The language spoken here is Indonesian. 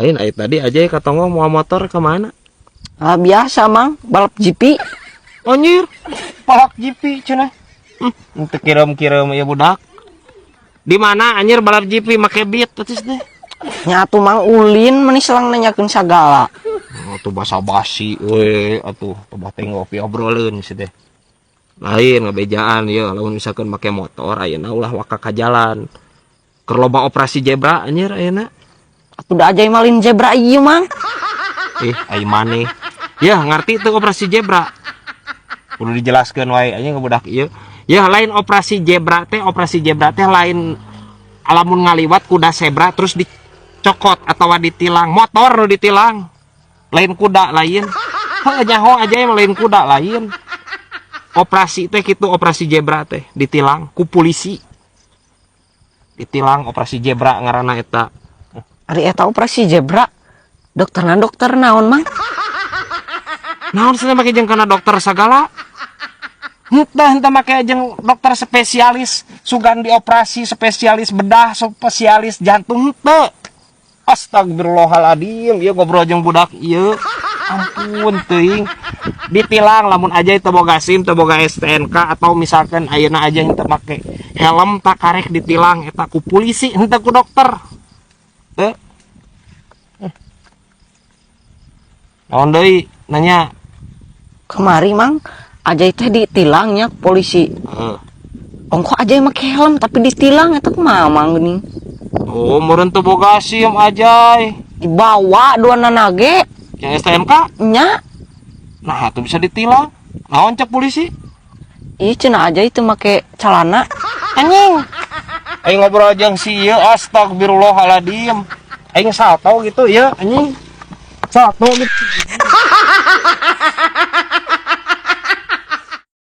Ain tadi aja kata mau motor kemana? Biasa mang, balap GP. Anjir, balap GP cenah. Untuk kirim-kirim ya budak. Di mana anjir balap GP make beat tetis deh. Nyatu mang ulin meni selang nanyakeun sagala. Atuh basa-basi we atuh tebah teh ngopi obroleun sih teh. Lain ngabejaan ya lamun misalkan make motor ayeuna ulah waka ka jalan. Keur loba operasi zebra anjir ayeuna. Atuh da aja malin zebra ieu mang. Ai maneh. Ya ngarti tuh operasi zebra. Kudu dijelaskeun wae anjing ke budak ieu. Ya lain operasi zebra teh lain alamun ngaliwat kuda zebra terus dicokot atau ditilang motor nu ditilang. Lain kuda lain. Heuh nyaho aja yang lain kuda lain. Operasi teh kitu operasi zebra teh ditilang ku polisi. Ditilang operasi zebra ngaranna eta. Ari eta operasi zebra. Dokter naon mang? Naon cenah make jeung kana dokter sagala? Henteu make jeung dokter spesialis sugan dioperasi, spesialis bedah, spesialis jantung henteu. Astagfirullahaladzim, ieu ngobrol jeung budak ieu. Ampun teuing. Ditilang lamun aja teu boga SIM, teu boga STNK atau misalkan ayeuna aja henteu make helm tak karek ditilang eta ku polisi henteu ku dokter. Teu. Naon deui nanya? Kemari mang, aja teh ditilangnya polisi. Ongko aja make helm tapi ditilang eta kumaha mang geuning? Oh, meureun teu boga SIM ajay. Dibawa duana nage. Yang STNK? Nya. Nah, itu bisa ditilang. Naon cek polisi? Ih cenah aja itu make celana. Anjing. Aing ngobrol jeung si ieu astagfirullahaladzim. Aing salto gitu ya anjing. Salto gitu.